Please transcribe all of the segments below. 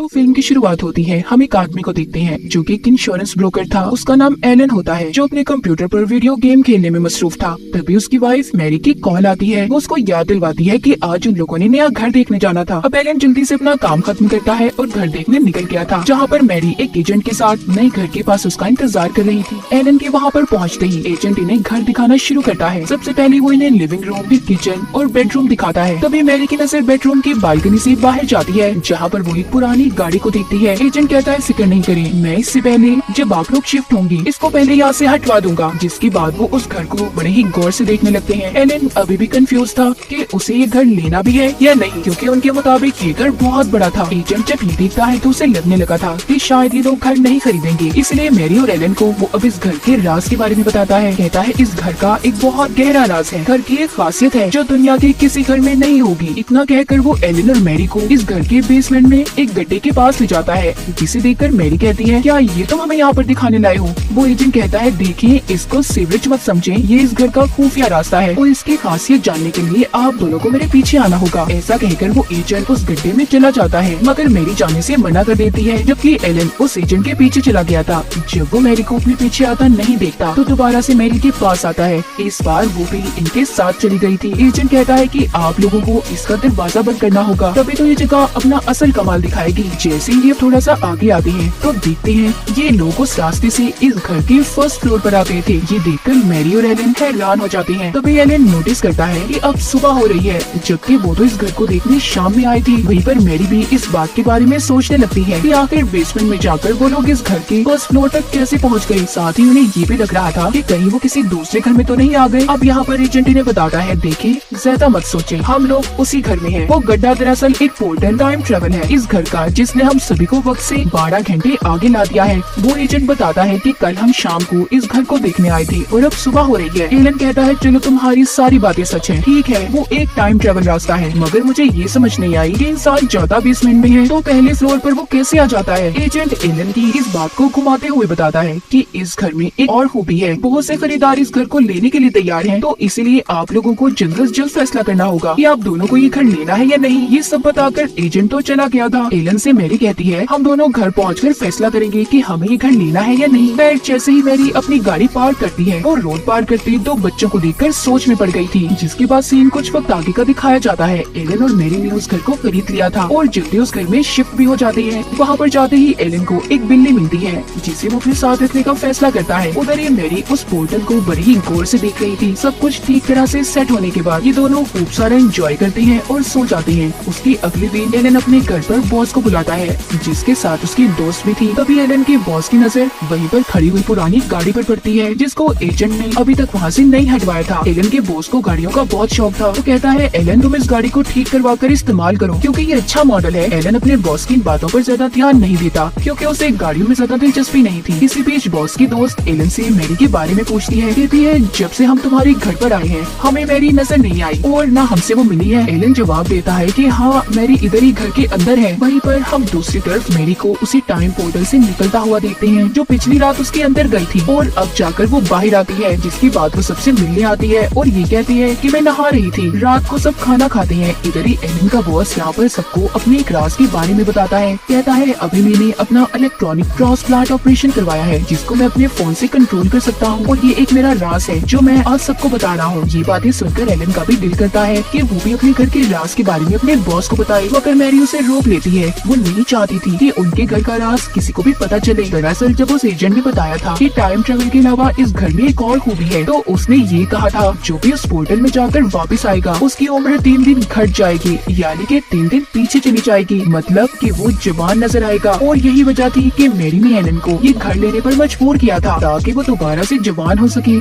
तो फिल्म की शुरुआत होती है। हम एक आदमी को देखते हैं जो कि एक इंश्योरेंस ब्रोकर था। उसका नाम एलन होता है, जो अपने कंप्यूटर पर वीडियो गेम खेलने में मसरूफ था। तभी उसकी वाइफ मैरी की कॉल आती है। वो उसको याद दिलवाती है कि आज उन लोगों ने नया घर देखने जाना था। अब एलन जल्दी से अपना काम खत्म करता है और घर देखने निकल गया था, जहाँ पर मैरी एक एजेंट के साथ नए घर के पास उसका इंतजार कर रही थी। एलन के वहाँ पर पहुँचते ही एजेंट इन्हें घर दिखाना शुरू करता है। सबसे पहले वो इन्हें लिविंग रूम, फिर किचन और बेडरूम दिखाता है। तभी मैरी की नजर बेडरूम की बालकनी से बाहर जाती है, जहाँ पर वो एक पुरानी गाड़ी को देखती है। एजेंट कहता है फिक्र नहीं करें, मैं इससे पहले जब आप लोग शिफ्ट होंगे इसको पहले यहाँ से हटवा दूंगा। जिसके बाद वो उस घर को बड़े ही गौर से देखने लगते हैं। एलन अभी भी कंफ्यूज था कि उसे ये घर लेना भी है या नहीं, क्योंकि उनके मुताबिक ये घर बहुत बड़ा था। एजेंट जब ये देखता है तो उसे लगने लगा था कि शायद ये लोग घर नहीं खरीदेंगे। इसलिए मैरी और एलन को वो अब इस घर के राज के बारे में बताता है। कहता है इस घर का एक बहुत गहरा राज है, घर की एक खासियत है जो दुनिया के किसी घर में नहीं होगी। इतना कहकर वो एलन और मैरी को इस घर के बेसमेंट में एक गड्ढे के पास ले जाता है, जिसे देखकर मैरी कहती है क्या ये तुम हमें यहाँ पर दिखाने लाए हो। वो एजेंट कहता है देखिए इसको सीवरेज मत समझें, ये इस घर का खुफिया रास्ता है और इसकी खासियत जानने के लिए आप दोनों को मेरे पीछे आना होगा। ऐसा कहकर वो एजेंट उस गड्ढे में चला जाता है, मगर मैरी जाने से मना कर देती है, जबकि एलन उस एजेंट के पीछे चला गया था। जब वो मैरी को अपने पीछे आता नहीं देखता तो दोबारा से मैरी के पास आता है। इस बार वो भी इनके साथ चली गई थी। एजेंट कहता है कि आप लोगों को इसका दरवाजा बंद करना होगा, तभी तो ये जगह अपना असल कमाल दिखाएगी। जैसे ही ये थोड़ा सा आगे आते हैं तो देखते हैं ये लोग उस रास्ते से इस घर के फर्स्ट फ्लोर पर आ गए थे। ये देखकर मैरी और एलन हैरान हो जाते हैं। तभी एलन नोटिस करता है कि अब सुबह हो रही है, जबकि वो तो इस घर को देखने शाम में आई थी। वहीं पर मैरी भी इस बात के बारे में सोचने लगती है कि आखिर बेसमेंट में जाकर वो लोग इस घर के फर्स्ट फ्लोर तक कैसे पहुंच गए। साथ ही उन्हें ये भी लग रहा था कि कहीं वो किसी दूसरे घर में तो नहीं आ गए। अब यहाँ पर एजेंट इन्हें बताता है देखिए ज्यादा मत सोचें, हम लोग उसी घर में हैं। वो गड्ढा दरअसल एक पोर्टल टाइम ट्रेवल है इस घर का, जिसने हम सभी को वक्त से 12 घंटे आगे ला दिया है। वो एजेंट बताता है कि कल हम शाम को इस घर को देखने आए थे और अब सुबह हो रही है। एलन कहता है चलो तुम्हारी सारी बातें सच है, ठीक है वो एक टाइम ट्रेवल रास्ता है, मगर मुझे ये समझ नहीं आई कि इंसान ज्यादा बेसमेंट में है तो पहले फ्लोर पर वो कैसे आ जाता है। एजेंट एलन की इस बात को घुमाते हुए बताता है कि इस घर में एक और खूबी है, बहुत से खरीदार इस घर को लेने के लिए तैयार हैं, तो इसीलिए आप लोगों को जल्द से जल्द फैसला करना होगा कि आप दोनों को ये घर लेना है या नहीं। ये सब बताकर एजेंट तो चला गया था। एलन से मैरी कहती है हम दोनों घर पहुंचकर फैसला करेंगे कि हमें ये घर लेना है या नहीं। फिर जैसे ही मैरी अपनी गाड़ी पार्क करती है और रोड पार करती दो बच्चों को देखकर सोच में पड़ गई थी, जिसके बाद सीन कुछ वक्त आगे का दिखाया जाता है। एलन और मैरी ने उस घर को खरीद लिया था और जल्दी उस घर में शिफ्ट भी हो जाती है। वहाँ पर जाते ही एलन को एक बिल्ली मिलती है, जिसे वो अपने साथ रखने का फैसला करता है। उधर ये मैरी उस पोर्टल को बड़ी ही गौर से देख रही थी। सब कुछ ठीक तरह से सेट होने के बाद ये दोनों खूब सारा एंजॉय करते हैं और सो जाते हैं। उसके अगले दिन एलन अपने घर पर बॉस को बुलाता है, जिसके साथ उसकी दोस्त भी थी। तभी एलन के बॉस की नजर वहीं पर खड़ी हुई पुरानी गाड़ी पर पड़ती है, जिसको एजेंट ने अभी तक वहाँ से नहीं हटवाया था। एलन के बॉस को गाड़ियों का बहुत शौक था, तो कहता है एलन तुम इस गाड़ी को ठीक करवा कर इस्तेमाल करो, क्योंकि ये अच्छा मॉडल है। एलन अपने बॉस की बातों पर ज्यादा ध्यान नहीं देता, क्योंकि उसे गाड़ियों में ज्यादा दिलचस्पी नहीं थी। इसी बीच बॉस की दोस्त एलन से मैरी के बारे में पूछती है। कहती है जब से हम तुम्हारे घर पर आए हैं हमें मैरी नजर नहीं आई और न हमसे वो मिली है। एलन जवाब देता है कि हाँ मैरी इधर ही घर के अंदर है। वहीं पर हम दूसरी तरफ मैरी को उसी टाइम पोर्टल से निकलता हुआ देखते हैं, जो पिछली रात उसके अंदर गई थी और अब जाकर वो बाहर आती है। जिसके बाद वो सबसे मिलने आती है और ये कहती है कि मैं नहा रही थी। रात को सब खाना खाते हैं। इधर ही एलन का बॉस यहाँ पर सबको अपने एक राज के बारे में बताता है। कहता है अभी मैंने अपना इलेक्ट्रॉनिक ट्रांसप्लांट ऑपरेशन करवाया है, जिसको मैं अपने फोन से कंट्रोल कर सकता हूँ और ये एक मेरा राज है जो मैं आज सबको बता रहा हूँ। ये बातें सुनकर एलन का भी दिल करता है कि वो भी अपने घर के राज के बारे में अपने बॉस को बताए, मगर मैरी उसे रोक लेती है। वो नहीं चाहती थी कि उनके घर का राज किसी को भी पता चले। दरअसल जब उस एजेंट ने बताया था कि टाइम ट्रेवल के अलावा इस घर में एक और खूबी है, तो उसने ये कहा था जो भी उस पोर्टल में जाकर वापस आएगा उसकी उम्र 3 दिन घट जाएगी, यानी कि 3 दिन पीछे चली जाएगी, मतलब कि वो जवान नजर आएगा। और यही वजह थी कि मैरी ने एलन को ये घर लेने पर मजबूर किया था, ताकि वो दोबारा से जवान हो सके।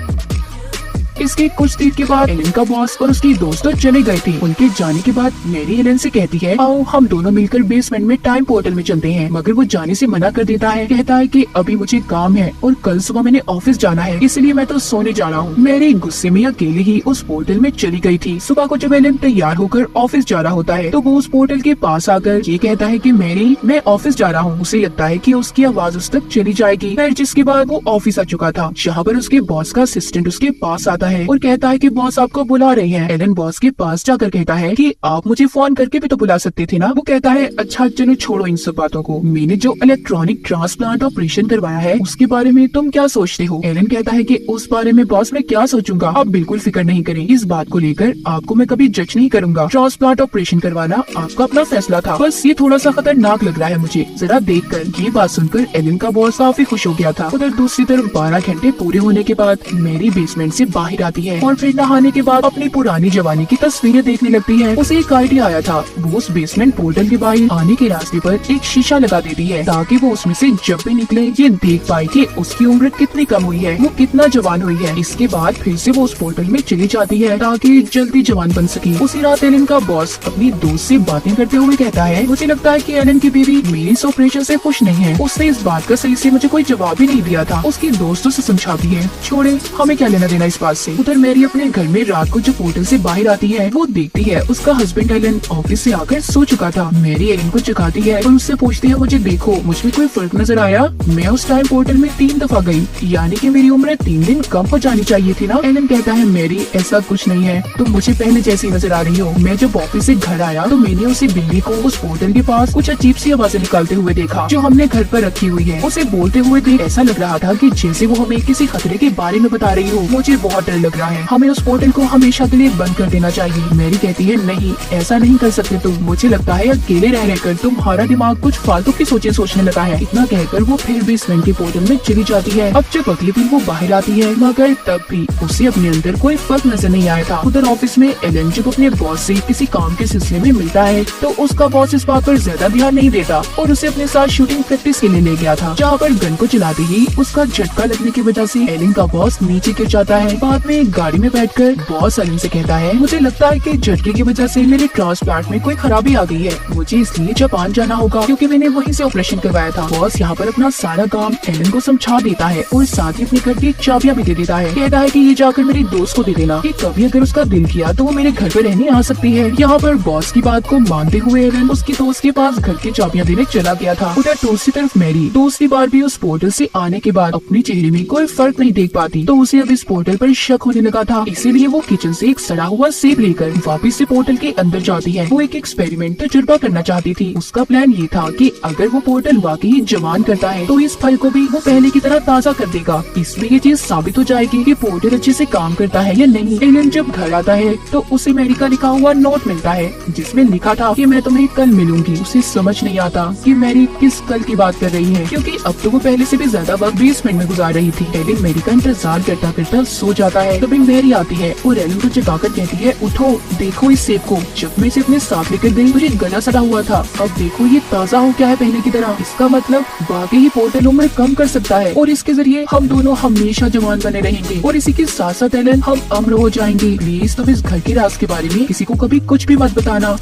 इसके कुछ देर के बाद एलन का बॉस और उसकी दोस्त तो चले गए थे। उनके जाने के बाद मैरी एलन से कहती है आओ हम दोनों मिलकर बेसमेंट में टाइम पोर्टल में चलते हैं, मगर वो जाने से मना कर देता है। कहता है कि अभी मुझे काम है और कल सुबह मैंने ऑफिस जाना है, इसलिए मैं तो सोने जा रहा हूँ। मैरी गुस्से में अकेले ही उस पोर्टल में चली गई थी। सुबह को जब एलन तैयार होकर ऑफिस जा रहा होता है तो वो उस पोर्टल के पास आकर ये कहता है कि मैरी मैं ऑफिस जा रहा हूँ। उसे लगता है कि उसकी आवाज उस तक चली जाएगी, फिर जिसके बाद वो ऑफिस आ चुका था, जहाँ पर उसके बॉस का असिस्टेंट उसके पास आता है और कहता है कि बॉस आपको बुला रही हैं। एलन बॉस के पास जाकर कहता है कि आप मुझे फोन करके भी तो बुला सकते थे ना। वो कहता है अच्छा चलो छोड़ो इन सब बातों को, मैंने जो इलेक्ट्रॉनिक ट्रांसप्लांट ऑपरेशन करवाया है उसके बारे में तुम क्या सोचते हो। एलन कहता है कि उस बारे में बॉस मैं क्या सोचूंगा, आप बिल्कुल फिक्र नहीं करें, इस बात को लेकर आपको मैं कभी जज नहीं करूंगा। ट्रांसप्लांट ऑपरेशन करवाना आपका अपना फैसला था, बस ये थोड़ा सा खतरनाक लग रहा है मुझे जरा देखकर। ये बात सुनकर एलन का बॉस काफी खुश हो गया था। उधर दूसरी तरफ 12 घंटे पूरे होने के बाद मैरी बेसमेंट से बाहर आती है और फिर नहाने के बाद अपनी पुरानी जवानी की तस्वीरें देखने लगती है। उसे एक आइडिया आया था, वो उस बेसमेंट पोर्टल के बाहर आने के रास्ते पर एक शीशा लगा देती है ताकि वो उसमें से जब भी निकले ये देख पाए कि उसकी उम्र कितनी कम हुई है, वो कितना जवान हुई है। इसके बाद फिर से वो उस पोर्टल में चली जाती है ताकि जल्दी जवान बन सके। उसी रात एलन का बॉस अपनी दोस्त से बातें करते हुए कहता है मुझे लगता है कि एलन की बीवी मेरी इस ऑपरेशन से खुश नहीं है, उसने इस बात का सही से मुझे कोई जवाब ही नहीं दिया था। उसकी दोस्तों से समझाती है छोड़े हमें क्या लेना देना इस बात से। उधर मैरी अपने घर में रात को जो पोर्टल से बाहर आती है वो देखती है उसका हस्बैंड एलन ऑफिस से आकर सो चुका था। मैरी एलन को जगाती है और उससे पूछती है मुझे देखो मुझ में कोई फर्क नजर आया, मैं उस टाइम पोर्टल में 3 दफा गई, यानी कि मेरी उम्र 3 दिन कम हो जानी चाहिए थी ना। एलन कहता है मैरी ऐसा कुछ नहीं है, तुम मुझे पहले जैसी नजर आ रही हो। मैं जब ऑफिस से घर आया तो मैंने उसी बिल्ली को उस पोर्टल के पास कुछ अजीब सी आवाजें निकालते हुए देखा जो हमने घर पर रखी हुई है। उसे बोलते हुए देख ऐसा लग रहा था कि जैसे वो हमें किसी खतरे के बारे में बता रही हो। मुझे बहुत डर लग रहा है, हमें उस पोर्टल को हमेशा के लिए बंद कर देना चाहिए। मैरी कहती है नहीं ऐसा नहीं कर सकते तुम, मुझे लगता है अकेले रह रहकर तुम्हारा दिमाग कुछ फालतू की सोचें सोचने लगा है। इतना कहकर वो फिर बेसमेंट के पोर्टल में चली जाती है। अब जब अगले दिन वो बाहर आती है मगर तब भी उसे अपने अंदर कोई फर्क नजर नहीं आया था। उधर ऑफिस में एलन जब अपने बॉस से किसी काम के सिलसिले में मिलता है तो उसका बॉस इस बात पर ज्यादा ध्यान नहीं देता और उसे अपने साथ शूटिंग प्रैक्टिस के लिए ले गया था, जहाँ पर गन को चलाते ही उसका झटका लगने की वजह से एलन का बॉस नीचे गिर जाता है। बाद में एक गाड़ी में बैठकर बॉस एलन से कहता है मुझे लगता है कि झटके की वजह से मेरे ट्रांसप्लांट में कोई खराबी आ गई है, मुझे इसलिए जापान जाना होगा क्योंकि मैंने वहीं से ऑपरेशन करवाया था। बॉस यहाँ पर अपना सारा काम एलन को समझा देता है और साथ ही अपने घर की चाबियां भी दे देता है। कहता है कि ये जाकर मेरी दोस्त को दे देना कि कभी अगर उसका दिल किया तो वो मेरे घर पे रहने आ सकती है। यहाँ पर बॉस की बात को मानते हुए एलन उसकी दोस्त के पास घर की चाबियां देने चला गया था। उधर दूसरी तरफ मैरी दूसरी बार भी उस पोर्टल से आने के बाद अपने चेहरे में कोई फर्क नहीं देख पाती तो उसे अब इस पोर्टल पर शक होने लगा था। इसीलिए वो किचन से एक सड़ा हुआ सेब लेकर वापस से पोर्टल के अंदर जाती है। वो एक एक्सपेरिमेंट तजुर्बा करना चाहती थी। उसका प्लान ये था कि अगर वो पोर्टल वाकई जवान करता है तो इस फल को भी वो पहले की तरह ताज़ा कर देगा। इसमें ये चीज साबित हो जाएगी कि पोर्टल अच्छे से काम करता है या नहीं। एलन जब घर आता है तो उसे मैरी का लिखा हुआ नोट मिलता है जिसमें लिखा था कि मैं तुम्हें कल मिलूंगी। उसे समझ नहीं आता कि मैरी किस कल की बात कर रही है क्योंकि अब तो वो पहले से भी ज्यादा वक्त बेसमेंट में गुजार रही थी। एलन मैरी का इंतजार करता करता सो जाता है। तभी मैरी आती है और एलन को जगाकर कहती है उठो देखो इस सेब को, जब मैं इसे अपने साथ लेकर गई मुझे गला सड़ा हुआ था, अब देखो ये ताज़ा हो गया है पहले की तरह। इसका मतलब वाकई ही पोर्टल उम्र कम कर सकता है और इसके जरिए हम दोनों हमेशा जवान बने रहेंगे और इसी के साथ साथ एलन हम अमर हो जाएंगे। प्लीज तुम इस घर के राज के बारे में किसी को कभी कुछ भी मत बताना।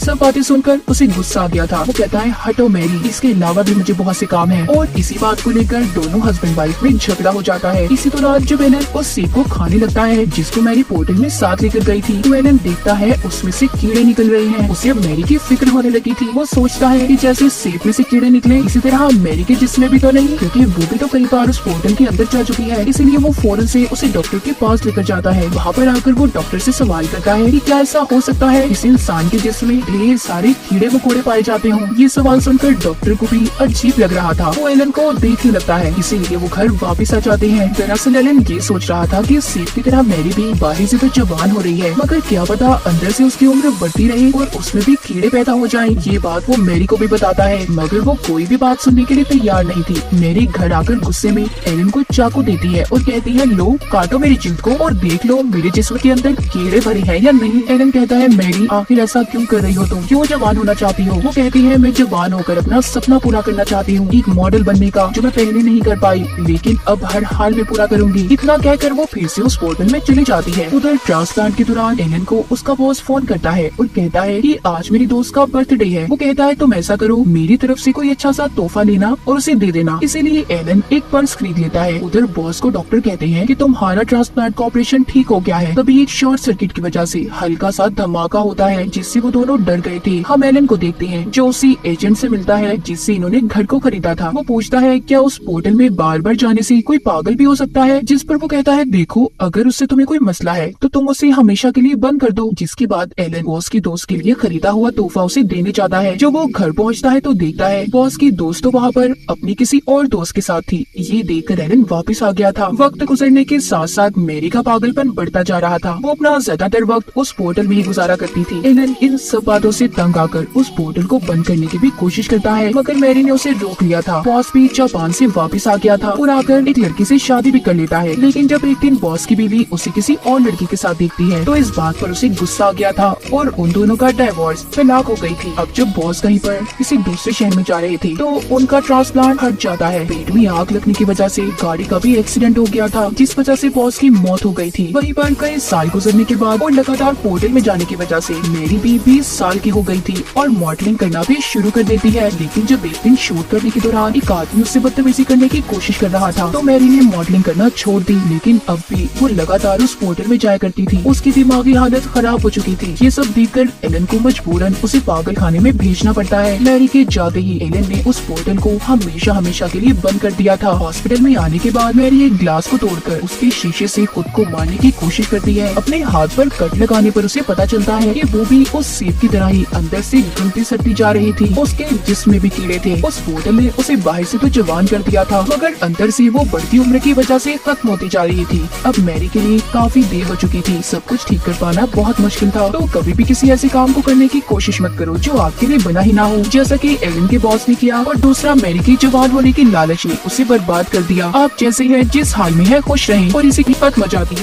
सब बातें सुनकर उसे गुस्सा आ गया था। वो कहता है हटो मैरी, इसके अलावा भी मुझे बहुत से काम है। और इसी बात को लेकर दोनों हस्बैंड वाइफ में झगड़ा हो जाता है। इसी दौरान जब एलन उस सेब को खाने लगता है जिसको मैरी पोर्टल में साथ लेकर गई थी तो एलन देखता है उसमें से कीड़े निकल रहे हैं। उसे अब मैरी की फिक्र होने लगी थी। वो सोचता है कि जैसे सेब में से कीड़े निकले इसी तरह मैरी के जिस्म में भी तो नहीं, क्योंकि वो भी तो कई बार उस पोर्टल के अंदर जा चुकी है। इसीलिए वो फौरन से उसे डॉक्टर के पास लेकर जाता है। वहाँ पर आकर वो डॉक्टर से सवाल करता है कि क्या ऐसा हो सकता है किसी इंसान के जिस्म में ढेर सारे कीड़े मकोड़े पाए जाते हों। ये सवाल सुनकर डॉक्टर को भी अजीब लग रहा था। वो एलन को देखने लगता है, इसीलिए वो घर वापस आ जाते हैं। दरअसल एलन ये सोच रहा था कि सेब की तरह मैरी भी बाहर से तो जवान हो रही है, मगर क्या पता अंदर से उसकी उम्र बढ़ती रहे और उसमें भी कीड़े पैदा हो जाएं। ये बात वो मैरी को भी बताता है, मगर वो कोई भी बात सुनने के लिए तैयार नहीं थी। मैरी घर आकर गुस्से में एलन को चाकू देती है और कहती है लो काटो मेरी जिल्द को और देख लो मेरे जिस्म के अंदर कीड़े भरे हैं या नहीं। एलन कहता है मैरी आखिर ऐसा क्यों कर रही हो तुम, क्यों जवान होना चाहती हो। वो कहती है मैं जवान होकर अपना सपना पूरा करना चाहती हूँ, एक मॉडल बनने का, जो मैं पहले नहीं कर पाई लेकिन अब हर हाल में पूरा करूंगी। इतना कहकर वो फिर से उस पोर्टल में चली जाती है। उधर ट्रांसप्लांट के दौरान एलन को उसका बॉस फोन करता है और कहता है कि आज मेरी दोस्त का बर्थडे है। वो कहता है तुम ऐसा करो मेरी तरफ से कोई अच्छा सा तोहफा लेना और उसे दे देना। इसीलिए एलन एक पर्स खरीद लेता है। उधर बॉस को डॉक्टर कहते हैं कि तुम्हारा ट्रांसप्लांट का ऑपरेशन ठीक हो गया है। तभी एक शॉर्ट सर्किट की वजह से हल्का सा धमाका होता है जिससे वो दोनों डर गए थे। हम एलन को देखते हैं जो उसी एजेंट से मिलता है जिससे इन्होंने घर को खरीदा था। वो पूछता है क्या उस पोर्टल में बार बार जाने से कोई पागल भी हो सकता है, जिस पर वो कहता है देखो अगर उससे तुम्हें कोई मसला है तो तुम उसे हमेशा के लिए बंद कर दो। जिसके बाद एलन बॉस की दोस्त के लिए खरीदा हुआ तोहफा उसे देने चाहता है। जो वो घर पहुँचता है तो देखता है बॉस की दोस्त तो वहाँ पर अपनी किसी और दोस्त के साथ थी। ये देखकर एलन वापस आ गया था। वक्त गुजरने के साथ साथ मैरी का पागलपन बढ़ता जा रहा था। वो अपना ज्यादातर वक्त उस पोर्टल में ही गुजारा करती थी। एलन इन सब बातों से तंग आकर उस पोर्टल को बंद करने की भी कोशिश करता है, मगर मैरी ने उसे रोक लिया था। बॉस भी जापान से वापस आ गया था और आकर एक लड़की से शादी भी कर लेता है। लेकिन जब एक दिन बॉस की बीवी उसे किसी और लड़की के साथ देखती है तो इस बात पर उसे गुस्सा आ गया था और उन दोनों का डिवोर्स तलाक हो गई थी। अब जब बॉस कहीं पर किसी दूसरे शहर में जा रहे थे तो उनका ट्रांसप्लांट हट जाता है। पेट में आग लगने की वजह से गाड़ी का भी एक्सीडेंट हो गया था, जिस वजह से बॉस की मौत हो गई थी। वहीं पर कई साल गुजरने के बाद और लगातार पोर्टल में जाने की वजह से मेरी भी 20 साल की हो गई थी और मॉडलिंग करना भी शुरू कर देती है। लेकिन जब एक दिन शूट करने के दौरान एक आदमी उससे बदतमीजी करने की कोशिश कर रहा था तो मैरी ने मॉडलिंग करना छोड़ दी। लेकिन अब भी वो लगातार उस पोर्टल में जाया करती थी। उसकी दिमागी हालत खराब हो चुकी थी। ये सब देखकर एलन को मजबूरन उसे पागल खाने में भेजना पड़ता है। मैरी के जाते ही एलन ने उस पोर्टल को हमेशा हमेशा के लिए बंद कर दिया था। हॉस्पिटल में आने के बाद मैरी एक ग्लास को तोड़कर उसके शीशे से खुद को मारने की कोशिश करती है। अपने हाथ पर कट लगाने पर उसे पता चलता है कि वो भी उस सेब की तरह ही अंदर से घुलती सड़ती जा रही थी। उसके जिस्म में भी कीड़े थे। उस पोर्टल ने उसे बाहर से तो जवान कर दिया था, मगर अंदर से वो बढ़ती उम्र की वजह से खत्म होती जा रही थी। अब मैरी के लिए काफी देर हो चुकी थी। सब कुछ ठीक कर पाना बहुत मुश्किल था। तो कभी भी किसी ऐसे काम को करने की कोशिश मत करो जो आपके लिए बना ही ना हो, जैसा कि एलन के बॉस ने किया। और दूसरा, मैरी की जवान होने की लालच ने उसे बर्बाद कर दिया। आप जैसे हैं जिस हाल में है खुश रहें और इसी की बात मजा आती है।